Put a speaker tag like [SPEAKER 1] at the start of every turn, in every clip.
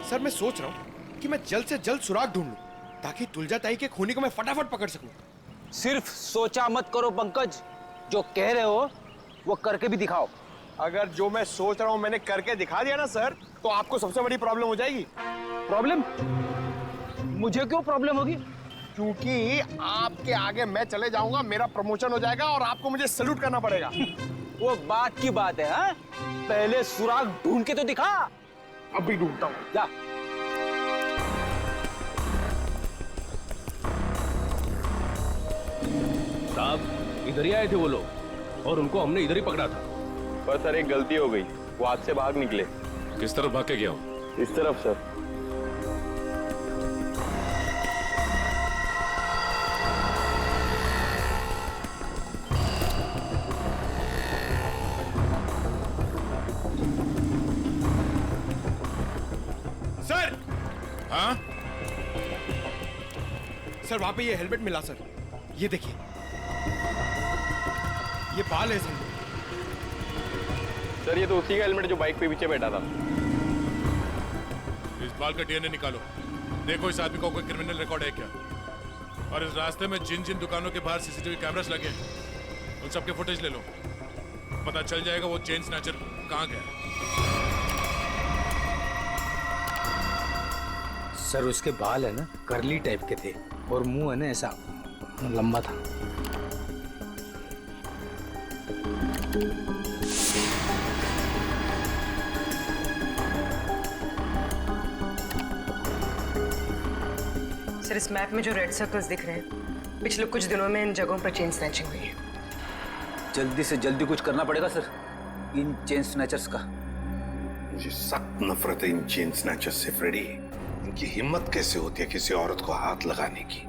[SPEAKER 1] Sir मैं सोच रहा हूँ कि मैं जल्द से जल्द सुराग ढूंढ लूं ताकि तुलजा ताई के खूनी को मैं फटाफट पकड़ सकूं।
[SPEAKER 2] सिर्फ सोचा मत करो पंकज, जो कह रहे हो वो करके भी दिखाओ।
[SPEAKER 1] अगर जो मैं सोच रहा हूँ मैंने करके दिखा दिया ना सर, तो आपको सबसे बड़ी प्रॉब्लम हो जाएगी।
[SPEAKER 2] प्रॉब्लम? मुझे क्यों प्रॉब्लम होगी?
[SPEAKER 1] क्योंकि आपके आगे मैं चले जाऊंगा, मेरा प्रमोशन हो जाएगा और आपको मुझे सैल्यूट करना पड़ेगा।
[SPEAKER 2] वो बात की बात है, हाँ? पहले सुराग ढूंढ के तो दिखा।
[SPEAKER 1] अभी ढूंढता हूँ।
[SPEAKER 2] जा।
[SPEAKER 3] साहब इधर ही आए थे वो लोग और उनको हमने इधर ही पकड़ा था।
[SPEAKER 4] पर सर एक गलती हो गई, वो हाथ से भाग निकले।
[SPEAKER 3] किस तरफ भाग के गया हूँ?
[SPEAKER 4] इस तरफ सर।
[SPEAKER 1] सर!
[SPEAKER 3] हाँ?
[SPEAKER 1] सर वहां पे ये हेलमेट मिला सर, ये देखिए, ये बाल है सर।
[SPEAKER 4] सर ये तो उसी का हेलमेट जो बाइक पे पीछे बैठा था।
[SPEAKER 3] इस बाल का डीएनए निकालो, देखो इस आदमी का कोई क्रिमिनल रिकॉर्ड है क्या। और इस रास्ते में जिन जिन दुकानों के बाहर सीसीटीवी कैमरास लगे हैं उन सबके फुटेज ले लो, पता चल जाएगा वो चेन स्नैचर कहाँ गया।
[SPEAKER 2] सर उसके बाल है ना करली टाइप के थे और मुंह है ना ऐसा लंबा था।
[SPEAKER 5] सर इस मैप में जो रेड सर्कल्स दिख रहे हैं, पिछले कुछ दिनों में इन जगहों पर चेन स्नैचिंग हुई है।
[SPEAKER 2] जल्दी से जल्दी कुछ करना पड़ेगा सर इन चेन स्नैचर्स का।
[SPEAKER 6] मुझे सख्त नफरत है इन चेन स्नैचर्स से फ्रेडी। इनकी हिम्मत कैसे होती है किसी औरत को हाथ लगाने की।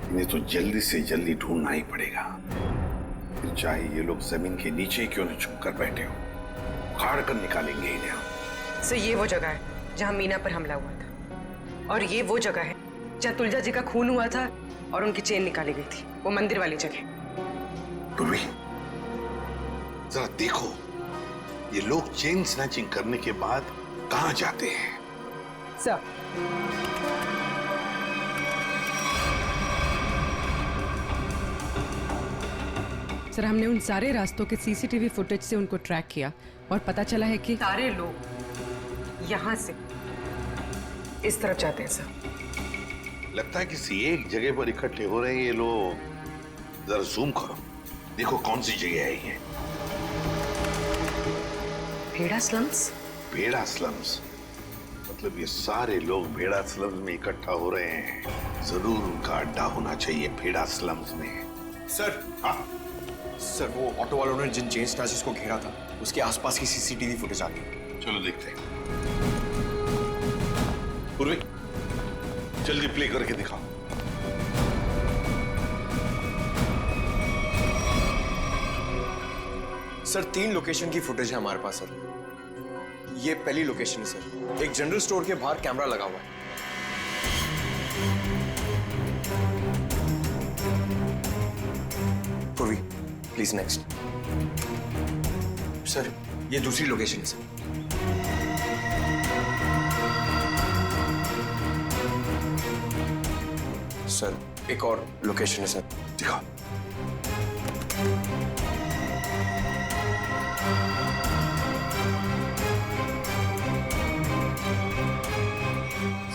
[SPEAKER 6] इन्हें तो जल्दी से जल्दी ढूंढना ही पड़ेगा, फिर चाहे ये लोग जमीन के नीचे क्यों न छुप कर बैठे हो, उखाड़ कर निकालेंगे इन्हें हम।
[SPEAKER 5] सर ये वो जगह है जहां मीना पर हमला हुआ था, और ये वो जगह है जहां तुलजा जी का खून हुआ था और उनकी चेन निकाली गई थी, वो मंदिर वाली जगह।
[SPEAKER 6] पूर्वी जरा देखो, ये लोग चेन स्नैचिंग करने के बाद कहां जाते हैं।
[SPEAKER 5] सर
[SPEAKER 7] सर हमने उन सारे रास्तों के सीसीटीवी फुटेज से उनको ट्रैक किया और पता चला है कि
[SPEAKER 5] सारे लोग यहां से इस तरफ जाते हैं सर।
[SPEAKER 6] लगता है किसी एक जगह पर इकट्ठे हो रहे हैं ये लोग। जरा जूम करो, देखो कौन सी जगह है ये।
[SPEAKER 5] भेड़ा स्लम्स?
[SPEAKER 6] भेड़ा स्लम्स मतलब ये सारे लोग भेड़ा स्लम्स में इकट्ठा हो रहे हैं। जरूर उनका अड्डा होना चाहिए भेड़ा स्लम्स में।
[SPEAKER 1] सर
[SPEAKER 6] हाँ
[SPEAKER 1] सर वो ऑटो वालों ने जिन चेन स्नैचर्स को घेरा था उसके आसपास की सीसीटीवी फुटेज आ गई।
[SPEAKER 6] चलो देखते हैं। पूर्वी जल्दी प्ले करके दिखाओ।
[SPEAKER 1] सर 3 लोकेशन की फुटेज है हमारे पास सर। ये पहली लोकेशन है सर, एक जनरल स्टोर के बाहर कैमरा लगा हुआ है। पूर्वी प्लीज नेक्स्ट। सर ये दूसरी लोकेशन है सर। सर एक और लोकेशन है सर,
[SPEAKER 6] दिखाओ।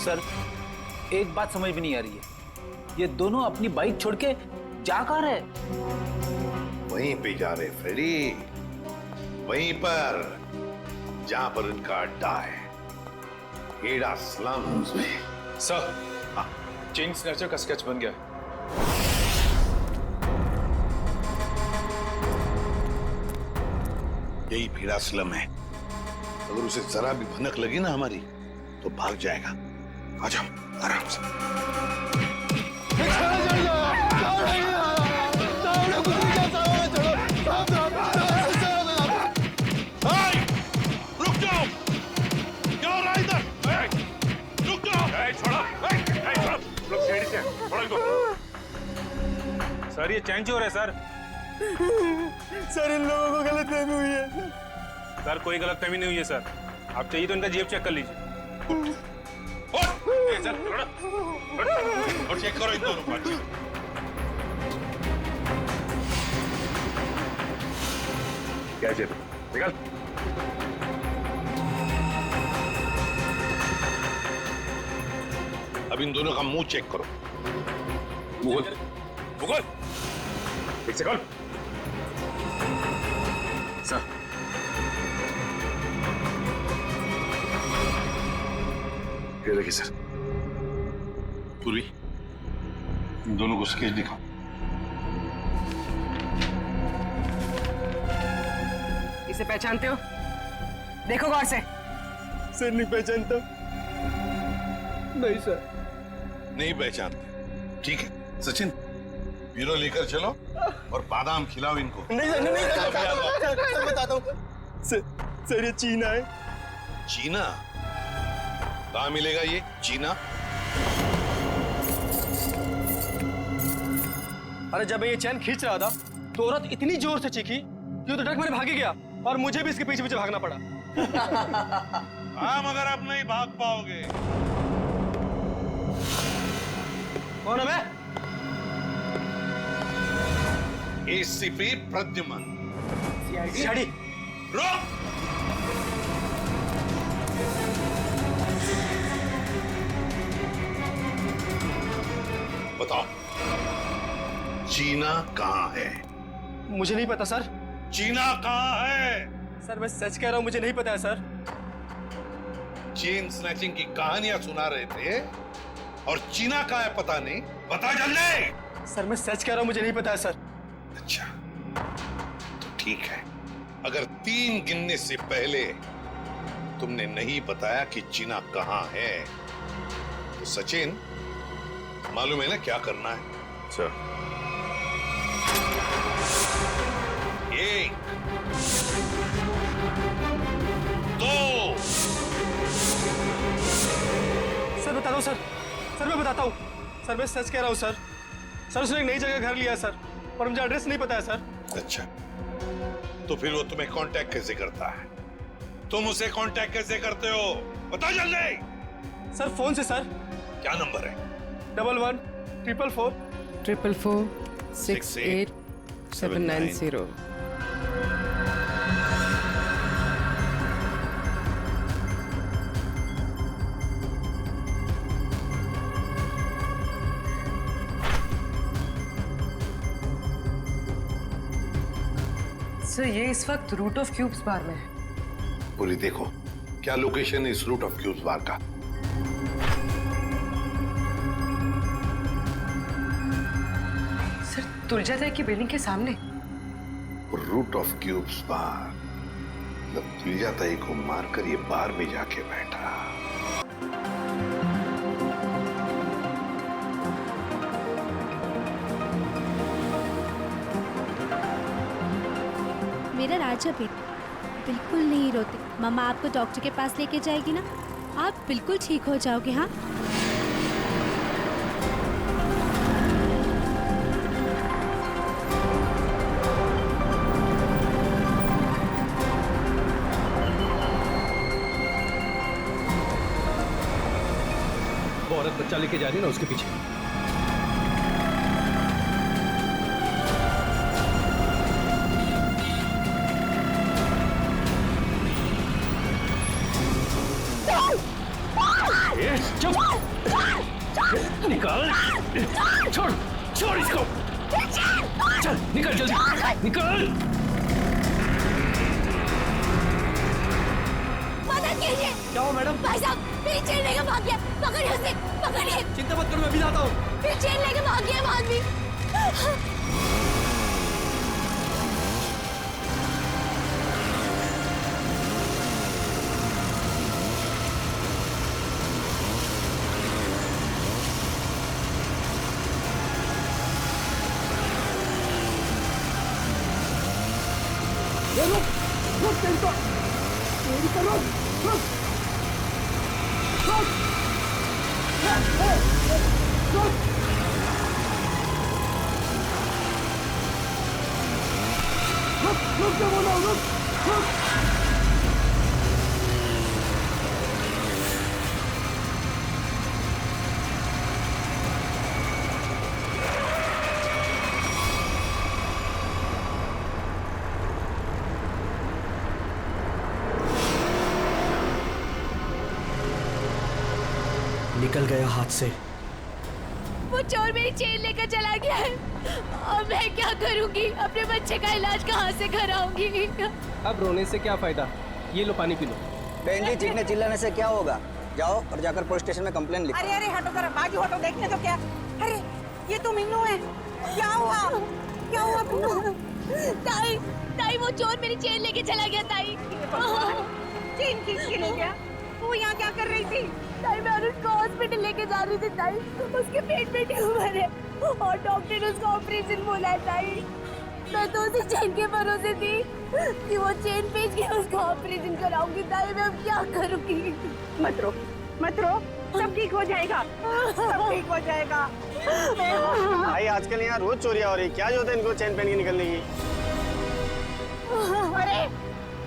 [SPEAKER 2] सर एक बात समझ में नहीं आ रही है, ये दोनों अपनी बाइक छोड़ के जा कहाँ रहे?
[SPEAKER 6] वहीं पे जा रहे फ्रेडी, वहीं पर जहां पर इनका अड्डा है, भेड़ा स्लम्स में।
[SPEAKER 8] सर चेन स्नैचर का स्केच बन गया।
[SPEAKER 6] यही भेड़ा स्लम है। अगर उसे जरा भी भनक लगी ना हमारी तो भाग जाएगा। आ जाओ आराम से।
[SPEAKER 3] रुक जाओ, क्या हो रहा है इधर? रुक जाओ।
[SPEAKER 8] सर ये चैन चोर है सर।
[SPEAKER 1] सर इन लोगों को गलतफहमी हुई है।
[SPEAKER 8] सर कोई गलतफहमी नहीं हुई है सर, आप चाहिए तो इनका जेब चेक कर लीजिए।
[SPEAKER 6] और चेक करो इन दोनों को अच्छे से। क्या जेब निकल। अब इन दोनों का मुंह चेक करो। मुगल मुगल एक सेकंड।
[SPEAKER 1] सर
[SPEAKER 6] ये देखिए सर। पूर्वी इन दोनों को स्केच दिखाओ।
[SPEAKER 5] इसे पहचानते हो? देखो गौर से।
[SPEAKER 1] सर नहीं पहचानता। नहीं सर।
[SPEAKER 6] नहीं पहचानते, ठीक है। सचिन ब्यूरो लेकर चलो और बादाम खिलाओ इनको।
[SPEAKER 1] नहीं सर, नहीं सर बताता हूँ। सर ये चीना है।
[SPEAKER 6] चीना? कहाँ मिलेगा ये चीना?
[SPEAKER 9] अरे जब मैं ये चैन खींच रहा था तो औरत इतनी जोर से चीखी कि वो तो डर मेरे भागी गया और मुझे भी इसके पीछे पीछे भागना पड़ा।
[SPEAKER 6] हाँ मगर अब नहीं भाग पाओगे।
[SPEAKER 9] कौन है मैं?
[SPEAKER 6] एसीपी प्रद्युमन।
[SPEAKER 9] सीआईडी।
[SPEAKER 6] रोक! बताओ चीना कहाँ है?
[SPEAKER 9] मुझे नहीं पता सर।
[SPEAKER 6] चीना कहाँ है?
[SPEAKER 9] सर मैं सच कह रहा हूँ, मुझे नहीं पता है सर।
[SPEAKER 6] चेन स्नैचिंग की कहानियां सुना रहे थे और चीना कहाँ है पता नहीं। बता जल्दी।
[SPEAKER 9] सर मैं सच कह रहा हूँ, मुझे नहीं पता है सर।
[SPEAKER 6] अच्छा तो ठीक है, अगर 3 गिनने से पहले तुमने नहीं बताया कि चीना कहाँ है तो सचिन मालूम है ना क्या करना है? सर 1 2
[SPEAKER 9] सर बता दो सर। सर मैं बताता हूँ। सर मैं सच कह रहा हूँ सर। सर उसने एक नई जगह घर लिया है सर और मुझे एड्रेस नहीं पता है सर।
[SPEAKER 6] अच्छा तो फिर वो तुम्हें कांटेक्ट कैसे करता है? तुम उसे कांटेक्ट कैसे करते हो? बता जल्दी।
[SPEAKER 9] सर फोन से सर।
[SPEAKER 6] क्या नंबर है?
[SPEAKER 9] 11 444
[SPEAKER 7] 444 68 790।
[SPEAKER 5] सर ये इस वक्त रूट ऑफ क्यूब्स बार में है।
[SPEAKER 6] पूरी देखो क्या लोकेशन है इस रूट ऑफ क्यूब्स बार का।
[SPEAKER 5] सर तुलजा ताई की बिल्डिंग के सामने।
[SPEAKER 6] रूट ऑफ क्यूब्स बार मतलब तुलजा ताई को मारकर ये बार में जाके बैठा।
[SPEAKER 10] मेरा राजा बेटा बिल्कुल नहीं रोते। मम्मा आपको डॉक्टर के पास लेके जाएगी ना, आप बिल्कुल ठीक हो जाओगे। हाँ
[SPEAKER 9] वो औरत बच्चा लेके जा रही है ना, उसके पीछे। निकाल। छोड़ छोड़ इसको। चल निकल जल्दी निकल।
[SPEAKER 10] मदद कीजिए।
[SPEAKER 9] क्या हो मैडम?
[SPEAKER 10] भाई साहब मेरी चेन लेके भाग गया। पकड़िए उसे, पकड़िए।
[SPEAKER 9] चिंता मत करो, मैं अभी आता हूँ।
[SPEAKER 10] मेरी चेन लेके भाग गया वो आदमी।
[SPEAKER 11] निकल गया हाथ से।
[SPEAKER 10] वो चोर मेरी चेन लेकर चला गया है और मैं क्या करूंगी? अपने बच्चे का इलाज कहाँ से कराऊंगी?
[SPEAKER 9] अब रोने से क्या फायदा, ये लो पानी पी लो।
[SPEAKER 12] बहन जी, चीखने चिल्लाने से क्या होगा? जाओ और जाकर पुलिस स्टेशन में कंप्लेन लिखो।
[SPEAKER 5] अरे हटो जरा, बाजू हटो, देखने तो क्या। अरे ये तो मीनू है। क्या हुआ? क्या हुआ मीनू?
[SPEAKER 10] ताई, ताई वो चोर मेरी चेन लेके चला गया ताई।
[SPEAKER 5] चेन खींच के ले गया? तू यहाँ क्या कर रही थी?
[SPEAKER 10] ताई मैं उसको हॉस्पिटल लेके जा रही थी ताई, उसके पेट में ट्यूमर है और डॉक्टर ने उसको ऑपरेशन बोला है ताई। मैं तो उसे चेन के भरोसे थी कि वो चेन बेच के उसको ऑपरेशन कराऊंगी ताई। मैं अब क्या करूंगी?
[SPEAKER 5] मत रो, मत रो, सब ठीक हो जाएगा, सब ठीक हो जाएगा।
[SPEAKER 12] भाई आजकल यहाँ रोज चोरियां हो रही, क्या जो है इनको चेन पहन के निकलने की?
[SPEAKER 5] अरे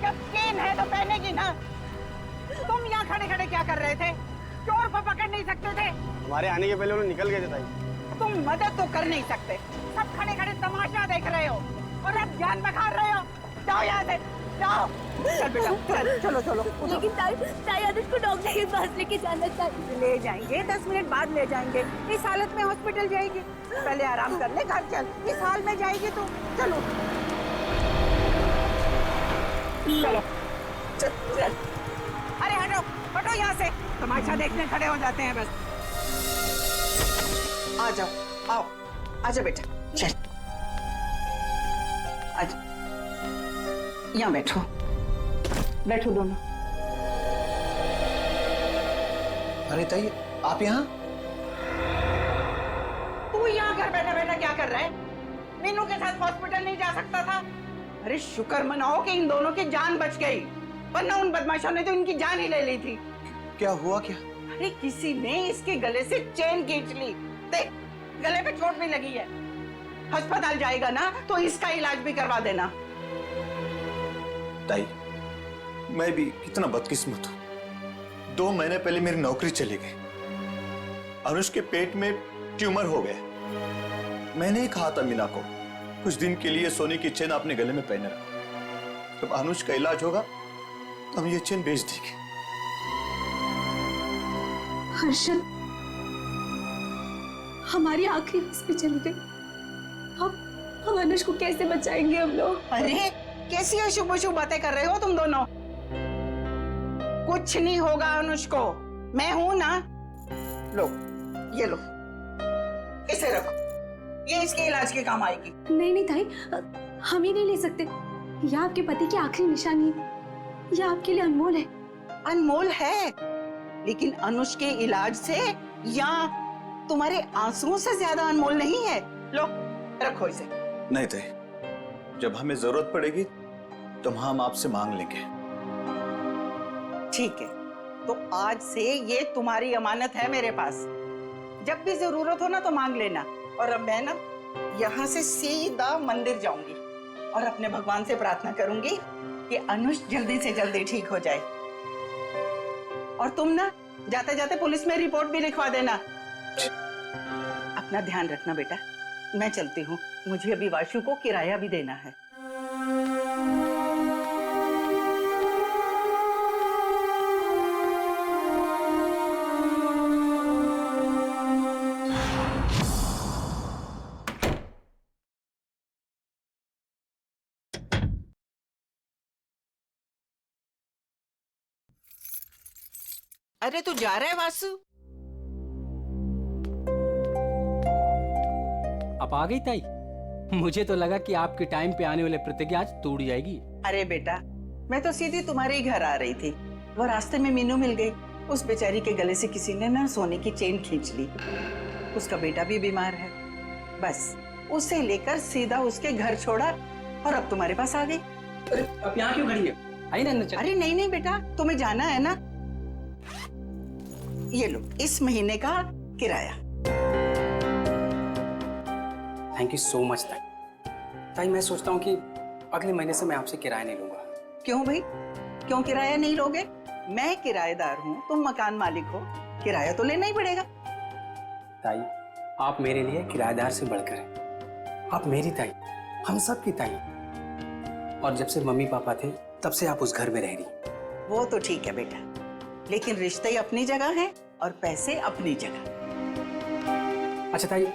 [SPEAKER 5] जब चेन है तो पहनेगी ना। तुम यहाँ खड़े खड़े क्या कर रहे थे? चोर को पकड़ नहीं सकते थे?
[SPEAKER 12] हमारे आने के पहले उन्होंने निकल गए थे ताई।
[SPEAKER 5] तुम मदद तो कर नहीं सकते, सब खड़े खड़े तमाशा देख रहे हो और अब जान बखा रहे हो। जाओ यहाँ से, जाओ। चल बेटा, चल, चलो चलो।
[SPEAKER 10] लेकिन ताई, ताई आदिश को डॉक्टर के पास लेके जाना चाहिए।
[SPEAKER 5] ले जाएंगे, 10 मिनट बाद ले जाएंगे। इस हालत में हॉस्पिटल जाएगी? पहले आराम कर ले, घर चल। इस हाल में जाएगी तो चलो चलो चल, चल। अरे हटो, हटो यहाँ से, तमाशा देखने खड़े हो जाते हैं बस। आ जाओ, आओ, आजा बेटा, चल, आजा, यहाँ बैठो, बैठो दोनों।
[SPEAKER 1] अरे ताई, आप यहाँ?
[SPEAKER 5] तू यहाँ घर बैठा बैठा क्या कर रहा है? मीनू के साथ हॉस्पिटल नहीं जा सकता था? अरे शुक्र मनाओ कि इन दोनों की जान बच गई, वरना उन बदमाशों ने तो इनकी जान ही ले ली थी।
[SPEAKER 1] क्या हुआ क्या?
[SPEAKER 5] अरे किसी ने इसके गले से चेन खींच ली। देख, गले पे चोट भी लगी है। अस्पताल जाएगा ना तो इसका इलाज भी करवा देना।
[SPEAKER 13] ताई, मैं भी कितना बदकिस्मत हूँ। 2 महीने पहले मेरी नौकरी चली गई, अनुष के पेट में ट्यूमर हो गया। मैंने ही कहा था मीना को कुछ दिन के लिए सोने की चेन अपने गले में पहने रखो, जब अनुष का इलाज होगा तो हम ये चेन बेच देंगे।
[SPEAKER 10] हर्षद, हमारी आखिरी बस पे चली गई। हम अनुष को कैसे बचाएंगे हम लोग?
[SPEAKER 5] अरे कैसी अशुभ अशुभ बातें कर रहे हो तुम दोनों? कुछ नहीं होगा अनुष को, मैं हूं ना। लो, ये लो, इसे रखो, ये इसके इलाज के काम आएगी।
[SPEAKER 10] नहीं नहीं ताई, हम ही नहीं ले सकते। यह आपके पति की आखिरी निशानी है, यह आपके लिए अनमोल है।
[SPEAKER 5] अनमोल है, लेकिन अनुष के इलाज से या तुम्हारे आंसुओं से ज्यादा अनमोल नहीं है। लो, रखो इसे।
[SPEAKER 13] नहीं ताई, जब हमें जरूरत पड़ेगी तो हम आपसे मांग लेंगे।
[SPEAKER 5] ठीक है, तो आज से ये तुम्हारी अमानत है मेरे पास। जब भी जरूरत हो ना तो मांग लेना। और अब मैं ना यहाँ से सीधा मंदिर जाऊंगी और अपने भगवान से प्रार्थना करूंगी कि अनुष जल्दी से जल्दी ठीक हो जाए। और तुम ना जाते जाते पुलिस में रिपोर्ट भी लिखवा देना। अपना ध्यान रखना बेटा, मैं चलती हूँ, मुझे अभी वाशु को किराया भी देना है। अरे तू जा रहा है वासु?
[SPEAKER 9] आप आ गई ताई? मुझे तो लगा कि आपके टाइम पे आने वाले प्रतिज्ञा आज तोड़ जाएगी।
[SPEAKER 5] अरे बेटा, मैं तो सीधी तुम्हारे ही घर आ रही थी, वो रास्ते में मीनू मिल गई। उस बेचारी के गले से किसी ने ना सोने की चेन खींच ली। उसका बेटा भी बीमार है, बस उसे लेकर सीधा उसके घर छोड़ा और अब तुम्हारे पास आ गई।
[SPEAKER 9] अरे अब यहाँ क्यों खड़ी है? आई ना चल।
[SPEAKER 5] अरे नहीं नहीं बेटा, तुम्हें जाना है ना। ये लो, इस महीने का किराया।
[SPEAKER 9] थैंक यू सो मच ताई। ताई मैं सोचता हूँ कि अगले महीने से मैं आपसे किराया नहीं लूंगा।
[SPEAKER 5] क्यों भाई, क्यों किराया नहीं लोगे? मैं किराएदार हूँ, तुम मकान मालिक हो, किराया तो लेना ही पड़ेगा।
[SPEAKER 9] ताई, आप मेरे लिए किराएदार से बढ़कर हैं। आप मेरी ताई, हम सब की ताई। और जब से मम्मी पापा थे तब से आप उस घर में रह रही।
[SPEAKER 5] वो तो ठीक है बेटा, लेकिन रिश्ते ही अपनी जगह है और पैसे अपनी जगह।
[SPEAKER 11] अच्छा ताई,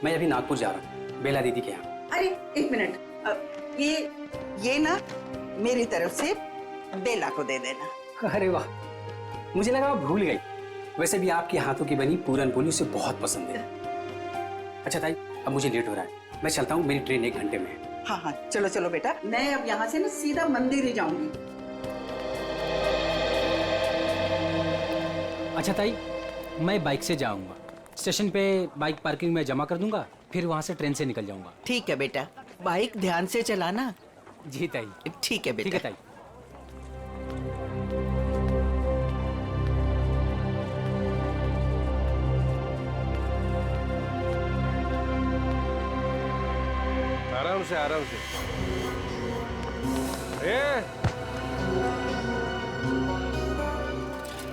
[SPEAKER 11] मैं अभी नागपुर जा रहा हूँ बेला दीदी के यहाँ।
[SPEAKER 5] अरे एक मिनट, ये ना मेरी तरफ से बेला को दे देना।
[SPEAKER 11] अरे वाह, मुझे लगा आप भूल गई। वैसे भी आपके हाथों की बनी पूरन पोली उसे बहुत पसंद है। अच्छा ताई, अब मुझे लेट हो रहा है, मैं चलता हूँ, मेरी ट्रेन 1 घंटे में है।
[SPEAKER 5] हाँ हाँ, चलो चलो बेटा, मैं अब यहाँ से ना सीधा मंदिर ही जाऊंगी।
[SPEAKER 11] अच्छा ताई, मैं बाइक से जाऊंगा, स्टेशन पे बाइक पार्किंग में जमा कर दूंगा, फिर वहाँ से ट्रेन से निकल जाऊंगा।
[SPEAKER 5] ठीक है बेटा, बाइक ध्यान से चलाना।
[SPEAKER 11] जी ताई।
[SPEAKER 5] ठीक है बेटा।
[SPEAKER 11] ठीक है ताई।
[SPEAKER 12] आराम से आराम से।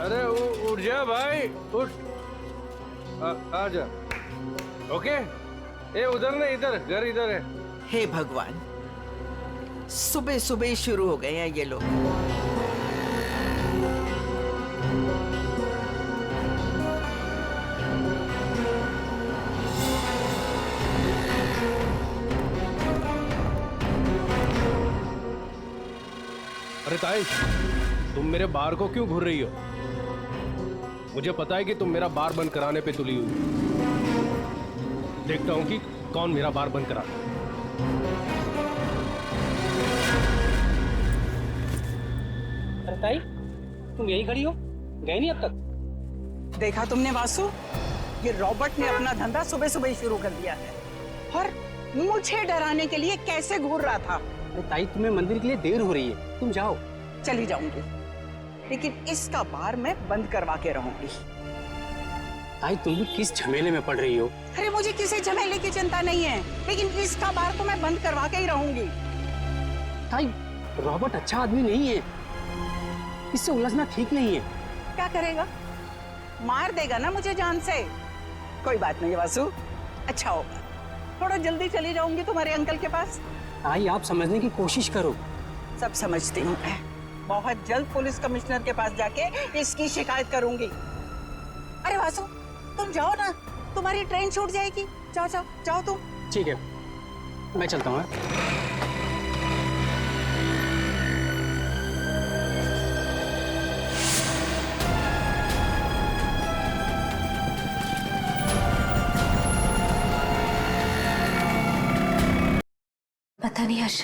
[SPEAKER 12] अरे उठ जा भाई, उठ। आ जा। ओके, ये उधर नहीं, इधर, घर इधर है।
[SPEAKER 5] हे भगवान, सुबह सुबह ही शुरू हो गए हैं ये लोग।
[SPEAKER 14] अरे ताई, तुम मेरे बार को क्यों घूर रही हो? मुझे पता है कि तुम मेरा बार बंद कराने पे तुली हुई। देखता हूं कि कौन मेरा बार बंद करा।
[SPEAKER 11] अरे ताई, तुम यही खड़ी हो, गए नहीं अब तक?
[SPEAKER 5] देखा तुमने वासु, ये रॉबर्ट ने अपना धंधा सुबह सुबह ही शुरू कर दिया है और मुझे डराने के लिए कैसे घूर रहा था।
[SPEAKER 11] अरे ताई, तुम्हें मंदिर के लिए देर हो रही है, तुम जाओ।
[SPEAKER 5] चली जाऊंगी, लेकिन इसका बार मैं बंद करवा के रहूंगी।
[SPEAKER 11] ताई, तुम भी किस झमेले में पड़ रही हो?
[SPEAKER 5] अरे मुझे किसी झमेले की चिंता नहीं है, लेकिन इसका बार तो मैं बंद करवा के ही रहूंगी।
[SPEAKER 11] ताई, रॉबर्ट अच्छा आदमी नहीं है, इससे उलझना ठीक नहीं है।
[SPEAKER 5] क्या करेगा? मार देगा ना मुझे जान से। कोई बात नहीं वासु, अच्छा होगा, थोड़ा जल्दी चली जाऊंगी तुम्हारे अंकल के पास।
[SPEAKER 11] ताई, आप समझने की कोशिश करो।
[SPEAKER 5] सब समझती हूँ मैं, बहुत जल्द पुलिस कमिश्नर के पास जाके इसकी शिकायत करूंगी। अरे वासु, तुम जाओ ना, तुम्हारी ट्रेन छूट जाएगी। जाओ जाओ जाओ तुम।
[SPEAKER 11] ठीक है, मैं चलता हूँ।
[SPEAKER 10] पता नहीं हर्ष,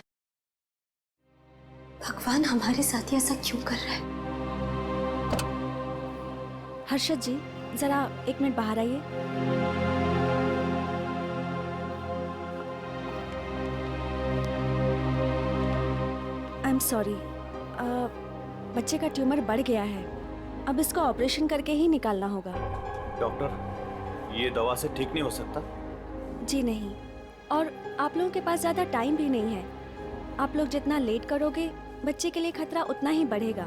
[SPEAKER 10] भगवान हमारे साथ ऐसा क्यों कर रहा है। हर्षद जी, जरा 1 मिनट बाहर आइए। आई एम सॉरी, बच्चे का ट्यूमर बढ़ गया है, अब इसको ऑपरेशन करके ही निकालना होगा।
[SPEAKER 13] डॉक्टर, ये दवा से ठीक नहीं हो सकता?
[SPEAKER 10] जी नहीं, और आप लोगों के पास ज्यादा टाइम भी नहीं है। आप लोग जितना लेट करोगे, बच्चे के लिए खतरा उतना ही बढ़ेगा।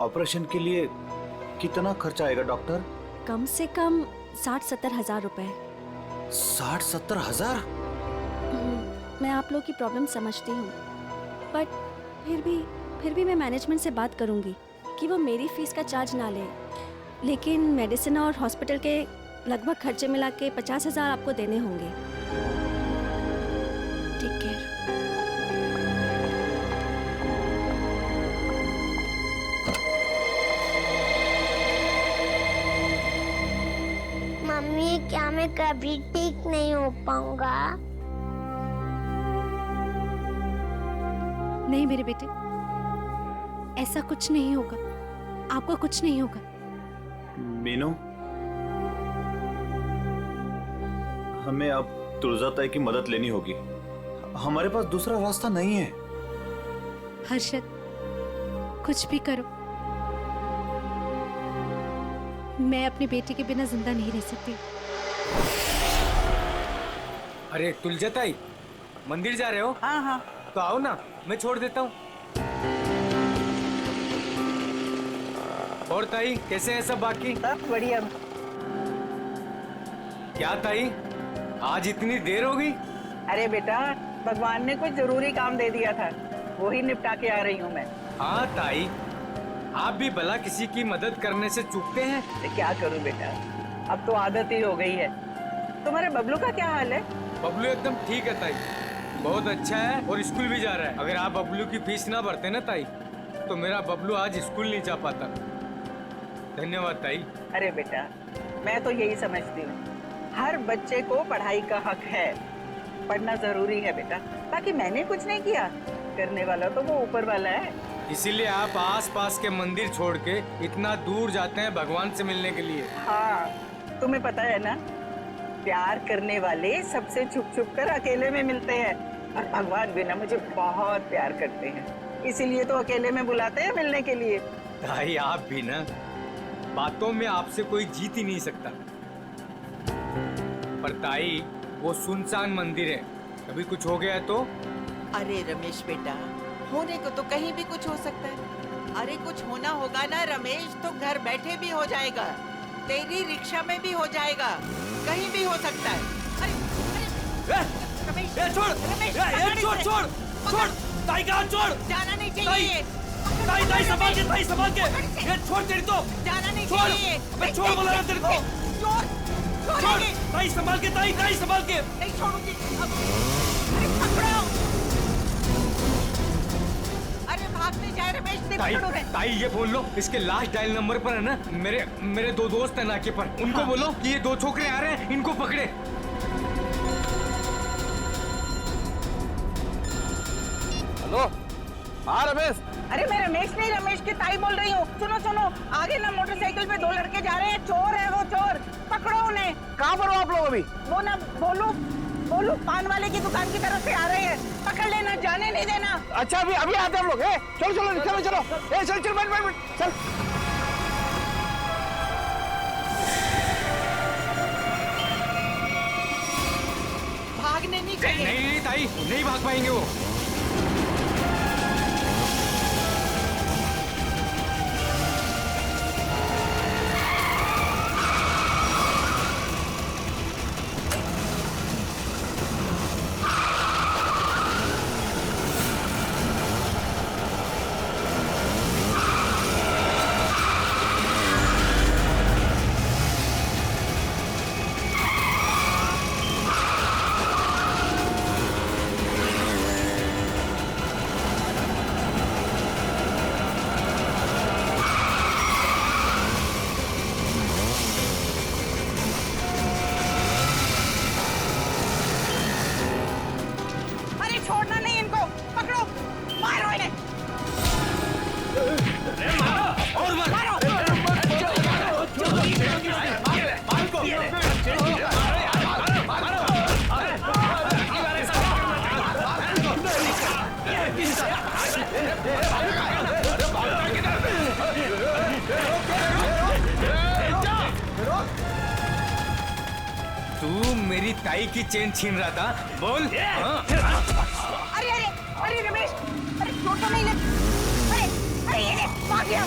[SPEAKER 13] ऑपरेशन के लिए कितना खर्चा आएगा डॉक्टर?
[SPEAKER 10] कम से कम 60-70 हजार रुपए।
[SPEAKER 13] 60-70 हजार?
[SPEAKER 10] मैं आप लोग की प्रॉब्लम समझती हूँ, बट फिर भी मैं मैनेजमेंट से बात करूँगी कि वो मेरी फीस का चार्ज ना ले, लेकिन मेडिसिन और हॉस्पिटल के लगभग खर्चे मिला के 50 हजार आपको देने होंगे। Take care.
[SPEAKER 15] मम्मी, क्या मैं कभी ठीक नहीं हो पाऊंगा?
[SPEAKER 10] नहीं मेरे बेटे, ऐसा कुछ नहीं होगा, आपको कुछ नहीं होगा।
[SPEAKER 13] मीनू, हमें अब तुलजा ताई की मदद लेनी होगी, हमारे पास दूसरा रास्ता नहीं है।
[SPEAKER 10] हर्षद, कुछ भी करो, मैं अपनी बेटी के बिना जिंदा नहीं रह सकती।
[SPEAKER 2] अरे तुलजा ताई, मंदिर जा रहे हो?
[SPEAKER 5] हाँ हाँ,
[SPEAKER 2] तो आओ ना, मैं छोड़ देता हूँ। और ताई, कैसे हैं सब बाकी?
[SPEAKER 5] सब बढ़िया।
[SPEAKER 2] क्या ताई, आज इतनी देर हो गई?
[SPEAKER 5] अरे बेटा, भगवान ने कुछ जरूरी काम दे दिया था, वो ही निपटा के आ रही हूँ मैं।
[SPEAKER 2] हाँ ताई,
[SPEAKER 12] आप भी भला किसी की मदद करने से चूकते हैं?
[SPEAKER 5] क्या करूं बेटा, अब तो आदत ही हो गई है। तुम्हारे बबलू का क्या हाल है?
[SPEAKER 12] बबलू एकदम ठीक है ताई, बहुत अच्छा है और स्कूल भी जा रहा है। अगर आप बबलू की फीस ना भरते ना ताई, तो मेरा बबलू आज स्कूल नहीं जा पाता। धन्यवाद ताई।
[SPEAKER 5] अरे बेटा, मैं तो यही समझती हूँ, हर बच्चे को पढ़ाई का हक है, पढ़ना जरूरी है बेटा। बाकी मैंने कुछ नहीं किया, करने वाला तो वो ऊपर वाला है।
[SPEAKER 12] इसीलिए आप आस-पास के मंदिर छोड़ के इतना दूर जाते हैं भगवान से मिलने के लिए।
[SPEAKER 5] हाँ, तुम्हें पता है ना, प्यार करने वाले सबसे छुप छुप कर अकेले में मिलते हैं, और भगवान भी ना मुझे बहुत प्यार करते हैं, इसीलिए तो अकेले में बुलाते हैं मिलने के लिए।
[SPEAKER 12] ताई आप भी ना, बातों में आपसे कोई जीत ही नहीं सकता। पर ताई, वो सुनसान मंदिर है, कभी कुछ हो गया तो?
[SPEAKER 16] अरे रमेश बेटा, होने को तो कहीं भी कुछ हो सकता है। अरे कुछ होना होगा ना रमेश, तो घर बैठे भी हो जाएगा, तेरी रिक्शा में भी हो जाएगा, कहीं भी हो सकता है। अरे रमेश,
[SPEAKER 17] छोड़ ताई का हाथ छोड़।
[SPEAKER 16] जाना नहीं चाहिए।
[SPEAKER 17] ताई संभाल के ये छोड़ तेरी तो।
[SPEAKER 16] जाना नहीं
[SPEAKER 17] छोड़।
[SPEAKER 16] चाहिए।
[SPEAKER 17] मैं छोड़ बोला ना तेरे को। छोड़ ताई संभाल के, ताई संभाल के।
[SPEAKER 16] नहीं छोड़ूंगी। अरे पकड़ो। अरे भागने जाए रमेश,
[SPEAKER 12] ताई ये बोल लो, इसके लास्ट डायल नंबर पर है ना, मेरे दो दोस्त हैं नाके पर, उनको बोलो कि ये दो छोकरे आ रहे हैं, इनको पकड़े।
[SPEAKER 5] हेलो, हाँ रमेश। अरे मैं रमेश नहीं, रमेश की ताई बोल रही हूँ। सुनो, आगे ना मोटरसाइकिल पे दो लड़के जा रहे हैं, चोर है वो, चोर, पकड़ो उन्हें। कहाँ पर हो आप लोग अभी? वो ना बोलू पान वाले की दुकान की तरफ से आ रहे हैं, पकड़ लेना, जाने नहीं देना। अच्छा, अभी आते हम लोग। चलो रिक्शा में चलो। चल बैठ चल।
[SPEAKER 16] भागने नहीं चाहिए।
[SPEAKER 12] नहीं ताई, नहीं भाग पाएंगे वो।
[SPEAKER 5] छोड़ना नहीं इनको, पकड़ो, मारो इन्हें।
[SPEAKER 17] और मारो।
[SPEAKER 12] तू मेरी ताई की चेन छीन रहा था, बोल।
[SPEAKER 5] अरे रमेश, अरे चोट तो नहीं लगी। अरे ये भाग गया।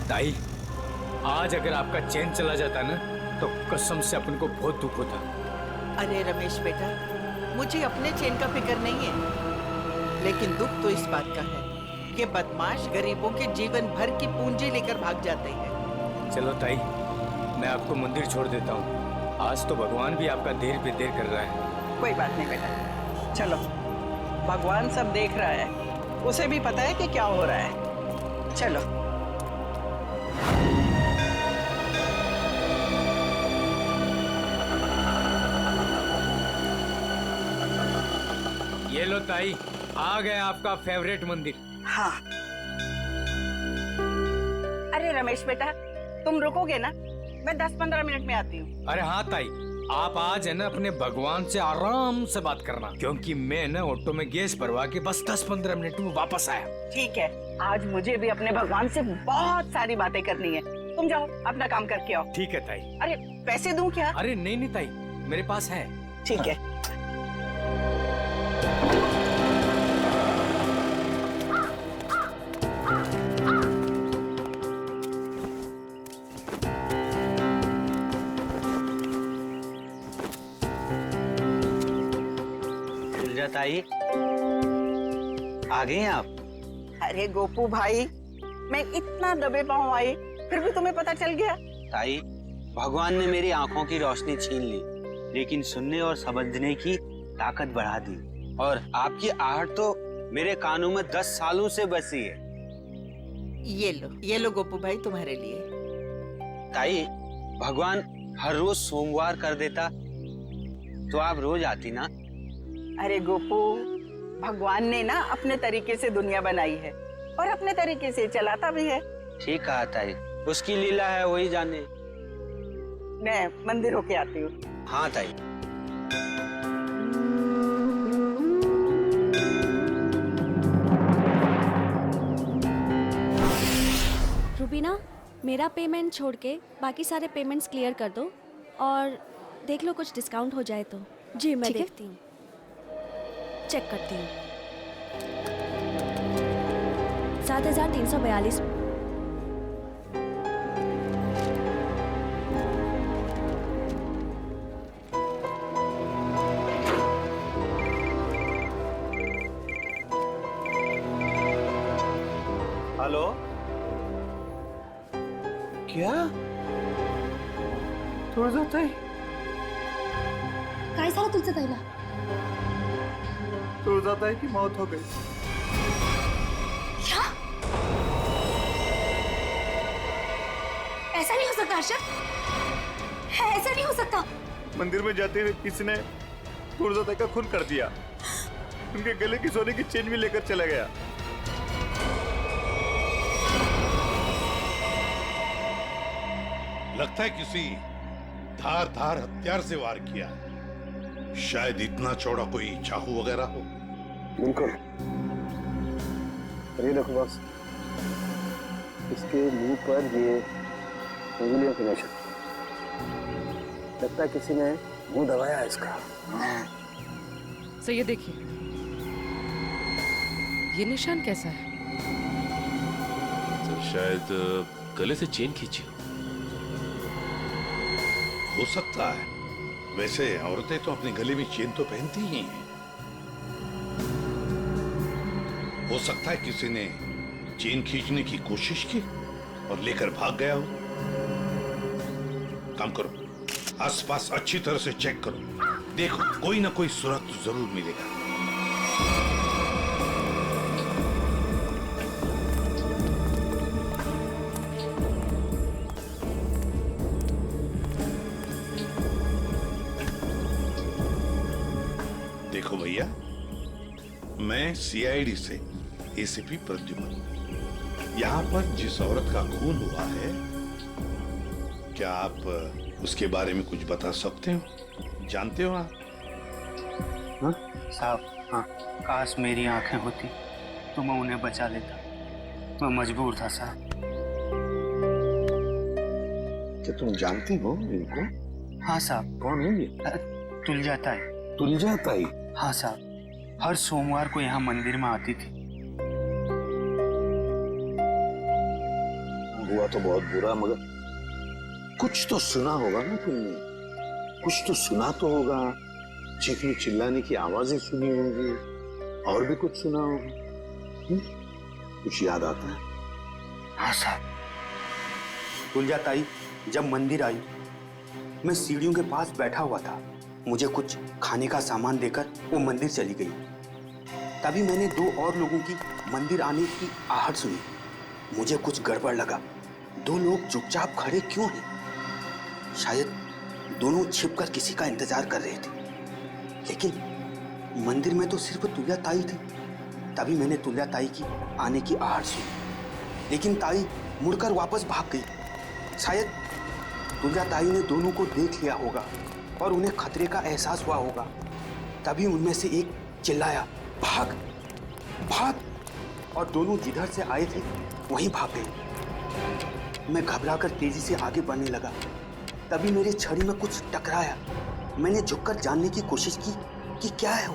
[SPEAKER 12] ताई, आज अगर आपका चैन चला जाता ना, तो कसम से अपन को बहुत दुख होता।
[SPEAKER 16] अरे रमेश बेटा, मुझे अपने चैन का फिक्र नहीं है, लेकिन दुख तो इस बात का है कि बदमाश गरीबों के जीवन भर की पूंजी लेकर भाग जाते हैं।
[SPEAKER 12] चलो ताई, मैं आपको मंदिर छोड़ देता हूँ। आज तो भगवान भी आपका देर पे देर कर रहा है।
[SPEAKER 5] कोई बात नहीं बेटा, चलो, भगवान सब देख रहा है, उसे भी पता है कि क्या हो रहा है। चलो।
[SPEAKER 12] ये लो ताई, आ गया आपका फेवरेट मंदिर।
[SPEAKER 5] हाँ। अरे रमेश बेटा, तुम रुकोगे ना? मैं 10-15 मिनट में आती हूँ।
[SPEAKER 12] अरे हाँ ताई, आप आज है ना अपने भगवान से आराम से बात करना, क्योंकि मैं ना ऑटो में गैस भरवा के बस 10-15 मिनट में वापस आया।
[SPEAKER 5] ठीक है, आज मुझे भी अपने भगवान से बहुत सारी बातें करनी है। तुम जाओ, अपना काम करके आओ।
[SPEAKER 12] ठीक है ताई।
[SPEAKER 5] अरे पैसे दूं क्या?
[SPEAKER 12] अरे नहीं ताई, मेरे पास है।
[SPEAKER 5] ठीक है।
[SPEAKER 18] तुलजा ताई, आ गए आप?
[SPEAKER 5] अरे गोपू भाई, मैं इतना दबे पाँव आई, फिर भी तुम्हें पता चल गया?
[SPEAKER 18] ताई, भगवान ने मेरी आंखों की रोशनी छीन ली, लेकिन सुनने और समझने की ताकत बढ़ा दी। और आपकी आहट तो मेरे कानों में 10 सालों से बसी है।
[SPEAKER 16] ये लो गोपू भाई तुम्हारे लिए।
[SPEAKER 18] ताई, भगवान हर रोज सोमवार कर देता तो आप रोज आती ना।
[SPEAKER 5] अरे गोपू, भगवान ने ना अपने तरीके से दुनिया बनाई है और अपने तरीके से चलाता भी है।
[SPEAKER 18] ठीक कहा ताई, उसकी लीला है वही जाने।
[SPEAKER 5] मैं मंदिर होके आती हूँ।
[SPEAKER 18] हाँ ताई।
[SPEAKER 10] रुबीना, मेरा पेमेंट छोड़ के बाकी सारे पेमेंट्स क्लियर कर दो और देख लो कुछ डिस्काउंट हो जाए तो। जी मैं देखती हूँ, चेक करती हूँ। 7,342।
[SPEAKER 13] हेलो, क्या तुळजा ताई?
[SPEAKER 10] काय झालं तुझं ताईला?
[SPEAKER 13] तुळजा ताई की मौत हो गई।
[SPEAKER 10] क्या? ऐसा नहीं हो सकता अर्शद, ऐसा नहीं हो सकता।
[SPEAKER 13] मंदिर में जाते हुए किसी ने तुळजा ताई का खून कर दिया। उनके गले की सोने की चेन भी लेकर चला गया।
[SPEAKER 6] लगता है किसी धार हथियार से वार किया। शायद इतना चौड़ा कोई चाकू वगैरह हो।
[SPEAKER 19] बिल्कुल। ये देखो बस, इसके मुंह पर ये उंगलियों के निशान। लगता है किसी ने मुंह दबाया है इसका।
[SPEAKER 7] सर ये देखिए, ये निशान कैसा है?
[SPEAKER 20] सर शायद गले से चेन खींची
[SPEAKER 6] हो सकता है। वैसे औरतें तो अपने गले में चेन तो पहनती ही हैं। हो सकता है किसी ने चेन खींचने की कोशिश की और लेकर भाग गया हो। काम करो, आसपास अच्छी तरह से चेक करो। देखो कोई ना कोई सुराग तो जरूर मिलेगा। देखो भैया, मैं सीआईडी से एसीपी प्रद्युमन। यहाँ पर जिस औरत का खून हुआ है, क्या आप उसके बारे में कुछ बता सकते हो? जानते हो आप?
[SPEAKER 18] हाँ साहब, हाँ। काश मेरी आंखें होती तो मैं उन्हें बचा लेता। मैं मजबूर था साहब।
[SPEAKER 6] क्या तुम जानती हो इनको?
[SPEAKER 18] हाँ साहब।
[SPEAKER 6] कौन है ये?
[SPEAKER 18] तुलजा ताई।
[SPEAKER 6] तुलजा ताई?
[SPEAKER 18] हाँ साहब, हर सोमवार को यहाँ मंदिर में आती थी।
[SPEAKER 6] हुआ तो बहुत बुरा, मगर कुछ तो सुना होगा ना तुमने? कुछ तो सुना तो होगा। चीखने चिल्लाने की आवाजें सुनी होंगी, और भी कुछ सुना होगा। कुछ याद आता है?
[SPEAKER 18] हाँ साहब, तुलजा ताई जब मंदिर आई, मैं सीढ़ियों के पास बैठा हुआ था। मुझे कुछ खाने का सामान देकर वो मंदिर चली गई। तभी मैंने 2 और लोगों की मंदिर आने की आहट सुनी। मुझे कुछ गड़बड़ लगा। 2 लोग चुपचाप खड़े क्यों हैं? शायद दोनों छिपकर किसी का इंतजार कर रहे थे। लेकिन मंदिर में तो सिर्फ तुलजा ताई थी। तभी मैंने तुलजा ताई की आने की आहट सुनी, लेकिन ताई मुड़कर वापस भाग गई। शायद तुलजा ताई ने दोनों को देख लिया होगा और उन्हें खतरे का एहसास हुआ होगा। तभी उनमें से एक चिल्लाया, भाग भाग, और दोनों जिधर से आए थे वहीं भाग गए। मैं घबराकर तेजी से आगे बढ़ने लगा। तभी मेरी छड़ी में कुछ टकराया। मैंने झुककर जानने की कोशिश की कि क्या है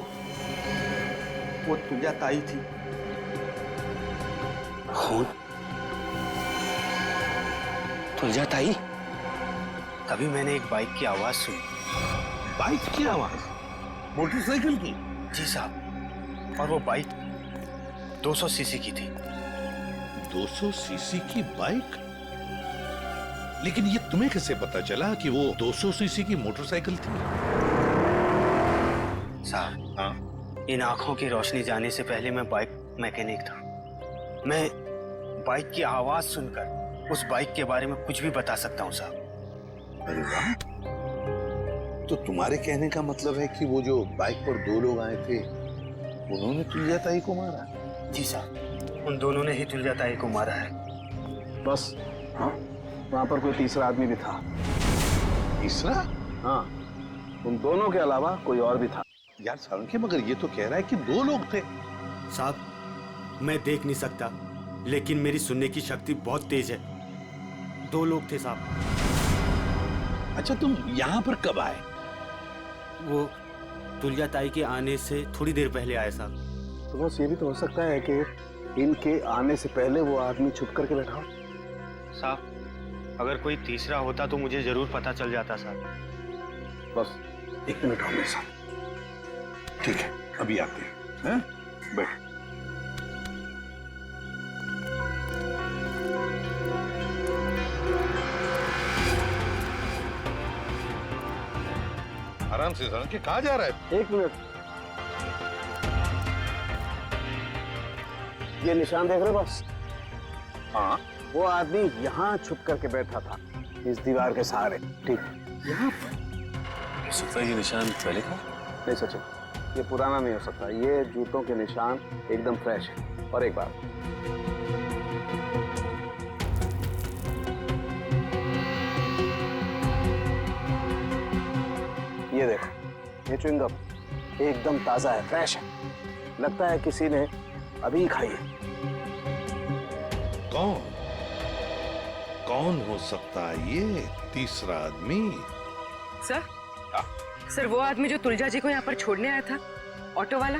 [SPEAKER 18] वो तुलजा ताई थी। खून? तुलजा ताई? तभी मैंने एक बाइक की आवाज सुनी।
[SPEAKER 6] बाइक की आवाज? मोटरसाइकिल की?
[SPEAKER 18] जी साहब, और वो बाइक 200 सीसी की थी।
[SPEAKER 6] 200 सीसी की बाइक? लेकिन ये तुम्हें कैसे पता चला कि वो 200 सीसी की मोटरसाइकिल थी?
[SPEAKER 18] साहब, हाँ, इन आंखों की रोशनी जाने से पहले मैं बाइक मैकेनिक था। मैं बाइक की आवाज सुनकर उस बाइक के बारे में कुछ भी बता सकता हूँ साहब।
[SPEAKER 6] अरे वाह, तो तुम्हारे कहने का मतलब है कि वो जो बाइक पर दो लोग आए थे उन्होंने तुलजा ताई को मारा?
[SPEAKER 18] जी साहब, उन दोनों ने ही तुलजा ताई को मारा है।
[SPEAKER 19] बस हाँ, वहां पर कोई तीसरा आदमी भी था।
[SPEAKER 6] तीसरा?
[SPEAKER 19] हाँ, उन दोनों के अलावा कोई और भी था।
[SPEAKER 6] यार सालुंखे, मगर ये तो कह रहा है कि 2 लोग थे।
[SPEAKER 18] साहब, मैं देख नहीं सकता, लेकिन मेरी सुनने की शक्ति बहुत तेज है। 2 लोग थे साहब।
[SPEAKER 6] अच्छा, तुम यहाँ पर कब आए?
[SPEAKER 18] वो तुलजा ताई के आने से थोड़ी देर पहले आए साहब।
[SPEAKER 19] तो बस ये भी तो हो सकता है कि इनके आने से पहले वो आदमी छुप करके बैठा हो।
[SPEAKER 18] साहब, अगर कोई तीसरा होता तो मुझे जरूर पता चल जाता साहब।
[SPEAKER 19] बस 1 मिनट और मेरे साथ।
[SPEAKER 6] ठीक है, अभी आते हैं। बैठ। आराम से सालुंखे, कहाँ जा रहा है?
[SPEAKER 19] 1 मिनट। ये निशान देख रहे हो बस? हाँ, वो आदमी यहाँ छुप करके बैठा था, इस दीवार के सहारे। ठीक, यहाँ पर।
[SPEAKER 20] सकता है ये निशान पहले का?
[SPEAKER 19] नहीं सचिन, ये पुराना नहीं हो सकता। ये जूतों के निशान एकदम फ्रेश है। और एक बात, ये देखो, ये च्युइंगम एकदम ताजा है, फ्रेश है। लगता है किसी ने अभी खाई है।
[SPEAKER 6] कौन हो सकता है ये तीसरा आदमी?
[SPEAKER 7] सर, वो आदमी जो तुलजा जी को यहाँ पर छोड़ने आया था, ऑटो वाला।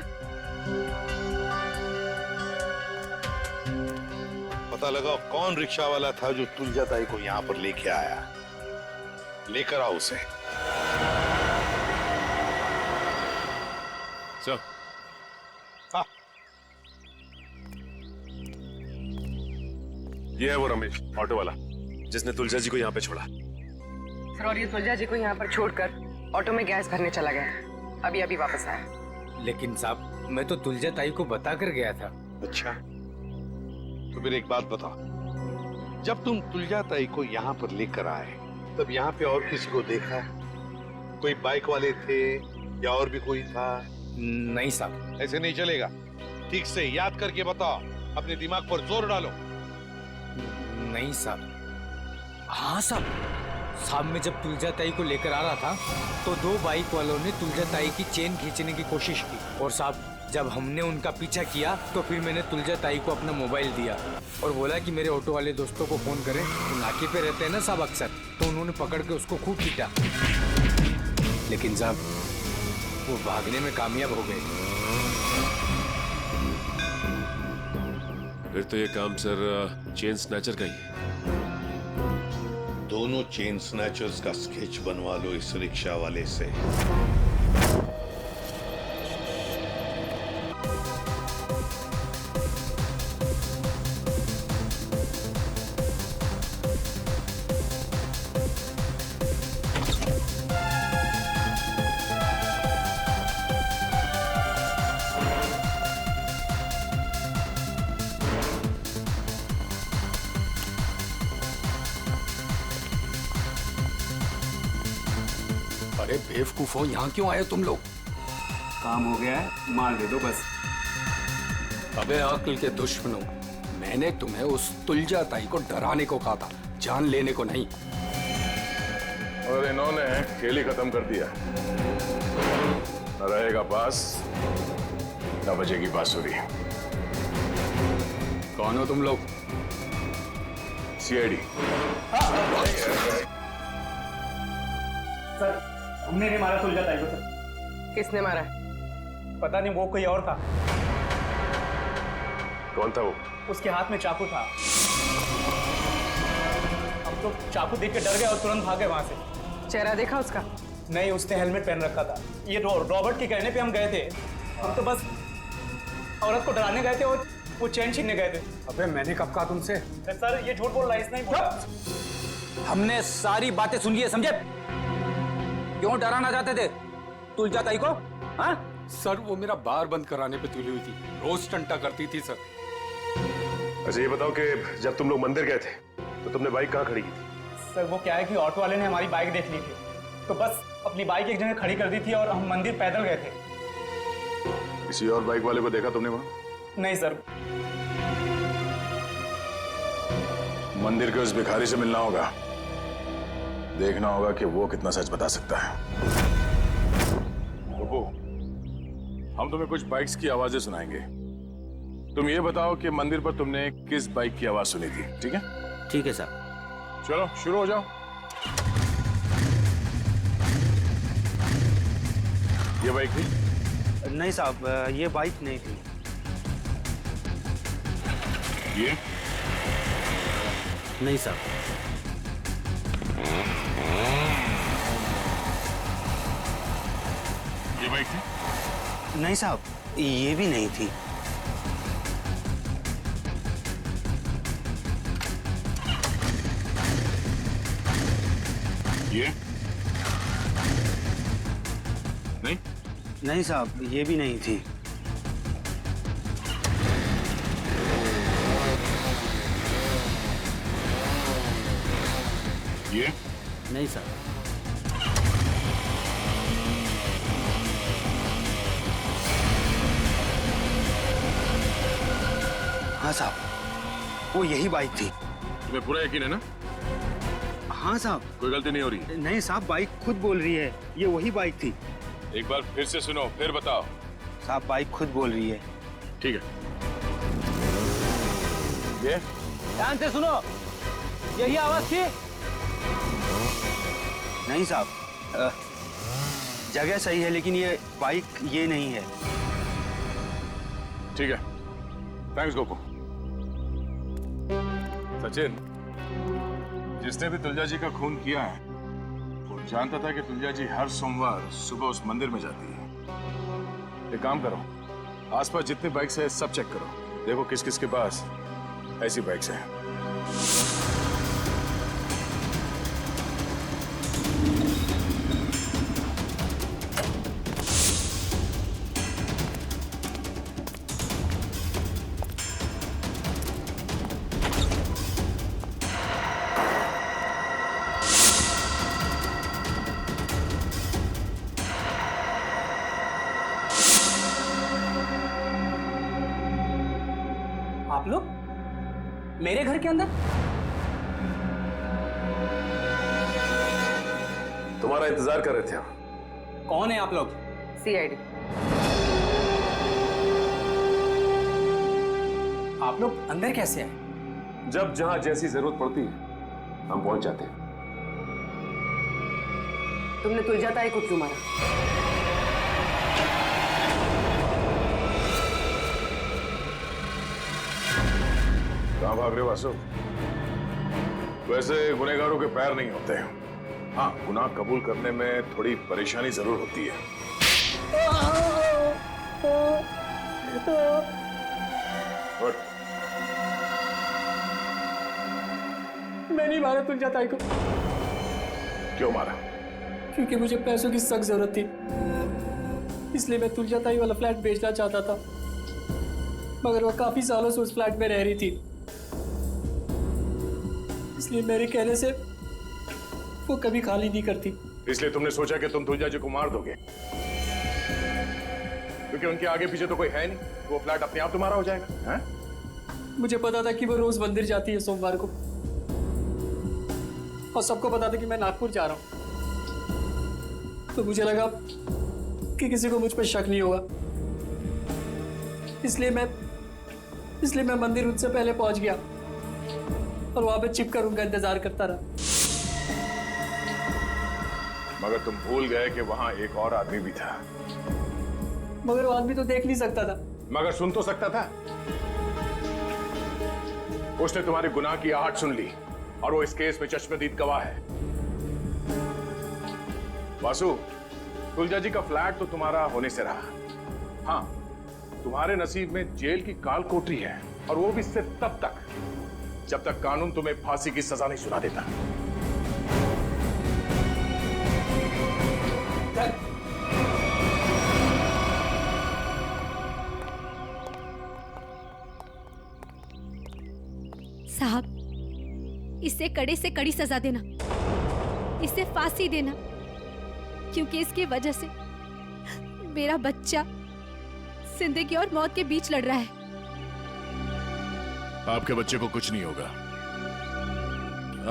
[SPEAKER 6] पता लगाओ कौन रिक्शा वाला था जो तुलजा ताई को यहाँ पर लेके आया। लेकर आओ उसे।
[SPEAKER 3] सर,
[SPEAKER 20] ये है वो रमेश, ऑटो वाला, जिसने तुलजा जी को यहाँ पे छोड़ा।
[SPEAKER 7] सर, और ये तुलजा जी को यहाँ पर छोड़कर ऑटो में गैस भरने चला गया। अभी अभी वापस आया।
[SPEAKER 12] लेकिन साहब, मैं तो तुलजा ताई को बता कर गया था।
[SPEAKER 6] अच्छा, तो फिर एक बात बताओ, जब तुम तुलजा ताई को यहाँ पर लेकर आए तब यहाँ पे और किसी को देखा? कोई बाइक वाले थे या और भी कोई था?
[SPEAKER 12] नहीं साहब।
[SPEAKER 6] ऐसे नहीं चलेगा, ठीक से याद करके बताओ, अपने दिमाग पर जोर डालो।
[SPEAKER 12] नहीं साहब। हाँ साहब, मैं जब तुलजा ताई को लेकर आ रहा था तो 2 बाइक वालों ने तुलजा ताई की चेन खींचने की कोशिश की, और साहब जब हमने उनका पीछा किया तो फिर मैंने तुलजा ताई को अपना मोबाइल दिया और बोला कि मेरे ऑटो वाले दोस्तों को फोन करें। तो नाके पे रहते हैं ना साहब अक्सर, तो उन्होंने पकड़ के उसको खूब पीटा, लेकिन साहब वो भागने में कामयाब हो गए।
[SPEAKER 20] फिर तो ये काम सर चेन स्नैचर का ही है।
[SPEAKER 6] दोनों चेन स्नैचर्स का स्केच बनवा लो इस रिक्शा वाले से।
[SPEAKER 11] अरे बेवकूफो, यहाँ क्यों आए तुम लोग? काम हो गया है, मार दे दो बस। अबे अक्ल के दुश्मनों, मैंने तुम्हें उस तुलजा ताई को डराने को कहा था, जान लेने को नहीं।
[SPEAKER 3] और इन्होंने खेल ही खत्म कर दिया। न रहेगा बास, न बजेगी बांसुरी।
[SPEAKER 11] कौन हो तुम लोग?
[SPEAKER 3] सीआईडी।
[SPEAKER 9] सर, हमने नहीं मारा तुलजा ताई को सर।
[SPEAKER 7] किसने मारा?
[SPEAKER 9] पता नहीं, वो कोई और था।
[SPEAKER 3] कौन था वो?
[SPEAKER 9] उसके हाथ में चाकू था। हम तो चाकू देख के डर गए और तुरंत भागे वहां से।
[SPEAKER 7] चेहरा देखा उसका?
[SPEAKER 9] नहीं, उसने हेलमेट पहन रखा था। ये रॉबर्ट के कहने पे हम गए थे। हम तो बस औरत को डराने गए थे और वो चैन छीनने गए थे।
[SPEAKER 12] अबे मैंने कब कहा तुमसे?
[SPEAKER 9] सर ये झूठ बोल रहा है, इसने ही बोला।
[SPEAKER 2] हमने सारी बातें सुन ली है, समझे? क्यों डराना चाहते थे तुलजा ताई को? हाँ?
[SPEAKER 11] सर वो मेरा बार बंद कराने पे तुली हुई थी, रोज टंटा करती थी सर।
[SPEAKER 20] अच्छा ये बताओ कि जब तुम लोग मंदिर गए थे तो तुमने बाइक कहाँ खड़ी की थी?
[SPEAKER 9] सर वो क्या है कि ऑटो वाले ने हमारी बाइक देख ली थी, तो बस अपनी बाइक एक जगह खड़ी कर दी थी और हम मंदिर पैदल गए थे।
[SPEAKER 20] किसी और बाइक वाले को देखा तुमने वहां?
[SPEAKER 9] नहीं सर।
[SPEAKER 20] मंदिर के उस भिखारी से मिलना होगा, देखना होगा कि वो कितना सच बता सकता है। रुको, हम तुम्हें कुछ बाइक्स की आवाजें सुनाएंगे, तुम ये बताओ कि मंदिर पर तुमने किस बाइक की आवाज सुनी थी, ठीक है?
[SPEAKER 19] ठीक है सर।
[SPEAKER 20] चलो शुरू हो जाओ। ये बाइक थी?
[SPEAKER 18] नहीं साहब, ये बाइक नहीं थी।
[SPEAKER 20] ये
[SPEAKER 19] नहीं साहब।
[SPEAKER 20] ये बाइक थी?
[SPEAKER 18] नहीं साहब, ये भी नहीं थी।
[SPEAKER 20] ये नहीं?
[SPEAKER 18] नहीं साहब, ये भी नहीं थी।
[SPEAKER 20] ये
[SPEAKER 19] नहीं साहब।
[SPEAKER 18] हाँ साहब, वो यही बाइक थी।
[SPEAKER 20] तुम्हें पूरा यकीन है ना?
[SPEAKER 18] हाँ साहब।
[SPEAKER 20] कोई गलती नहीं हो रही?
[SPEAKER 18] नहीं साहब, बाइक खुद बोल रही है, ये वही बाइक थी।
[SPEAKER 20] एक बार फिर से सुनो, फिर बताओ।
[SPEAKER 18] साहब बाइक खुद बोल रही है।
[SPEAKER 20] ठीक है। ये
[SPEAKER 2] ध्यान से सुनो, यही आवाज थी?
[SPEAKER 18] नहीं साहब, जगह सही है लेकिन ये बाइक ये नहीं है।
[SPEAKER 20] ठीक है, थैंक्स गोपू। सचिन, जिसने भी तुलजा जी का खून किया है वो जानता था कि तुलजा जी हर सोमवार सुबह उस मंदिर में जाती है। एक काम करो, आसपास जितनी बाइक्स है सब चेक करो, देखो किस किस के पास ऐसी बाइक्स हैं।
[SPEAKER 9] आप लोग मेरे घर के अंदर?
[SPEAKER 20] तुम्हारा इंतजार कर रहे थे हम।
[SPEAKER 9] कौन है आप लोग?
[SPEAKER 7] सीआईडी।
[SPEAKER 9] आप लोग अंदर कैसे आए?
[SPEAKER 20] जब जहां जैसी जरूरत पड़ती है हम पहुंच जाते हैं।
[SPEAKER 7] तुमने तुलजा ताई को क्यों मारा?
[SPEAKER 20] कहां भाग रहे हो वासु? वैसे गुनहगारों के पैर नहीं होते हैं। हाँ, गुनाह कबूल करने में थोड़ी परेशानी जरूर होती है। Good.
[SPEAKER 9] मैं नहीं मारा तुलजा ताई को।
[SPEAKER 20] क्यों मारा?
[SPEAKER 9] क्योंकि मुझे पैसों की सख्त जरूरत थी, इसलिए मैं तुलजा ताई वाला फ्लैट बेचना चाहता था, मगर वो काफी सालों से उस फ्लैट में रह रही थी, इसलिए मेरे कहने से वो कभी खाली नहीं करती।
[SPEAKER 20] इसलिए तुमने सोचा कि तुम तुलजा जी को मार दोगे, क्योंकि उनके आगे पीछे तो कोई है नहीं, वो फ्लैट अपने आप तुम्हारा हो जाएगा। हैं?
[SPEAKER 9] मुझे पता था कि वो रोज मंदिर जाती है सोमवार को, और सबको पता था कि मैं नागपुर जा रहा हूं, तो मुझे लगा कि किसी को मुझ पर शक नहीं होगा, इसलिए मैं मंदिर उनसे पहले पहुंच गया और वहां पे छिपकर उनका इंतजार करता रहा।
[SPEAKER 20] मगर तुम भूल गए कि वहां एक और आदमी भी था।
[SPEAKER 9] मगर वो आदमी तो देख नहीं सकता था।
[SPEAKER 20] मगर सुन तो सकता था। उसने तुम्हारे गुनाह की आहट सुन ली और वो इस केस में चश्मदीद गवाह है। वासु, तुलजा जी का फ्लैट तो तुम्हारा होने से रहा, हाँ, तुम्हारे नसीब में जेल की काल कोठरी है, और वो भी सिर्फ तब तक जब तक कानून तुम्हें फांसी की सजा नहीं सुना देता।
[SPEAKER 21] साहब, इसे कड़े से कड़ी सजा देना, इसे फांसी देना, क्योंकि इसकी वजह से मेरा बच्चा जिंदगी और मौत के बीच लड़ रहा है।
[SPEAKER 3] आपके बच्चे को कुछ नहीं होगा।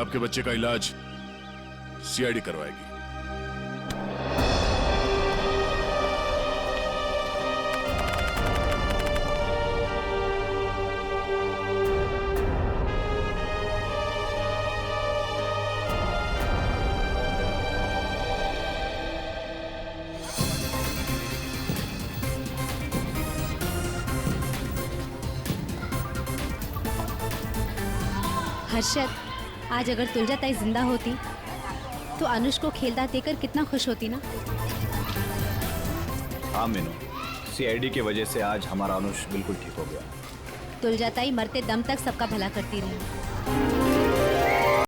[SPEAKER 3] आपके बच्चे का इलाज सीआईडी करवाएगी।
[SPEAKER 21] हर्षद, आज अगर तुलजा ताई जिंदा होती तो अनुष को खेलदा देकर कितना खुश होती ना।
[SPEAKER 13] हाँ मीनू, सीआईडी की वजह से आज हमारा अनुष बिल्कुल ठीक हो गया।
[SPEAKER 21] तुलजा ताई मरते दम तक सबका भला करती रही।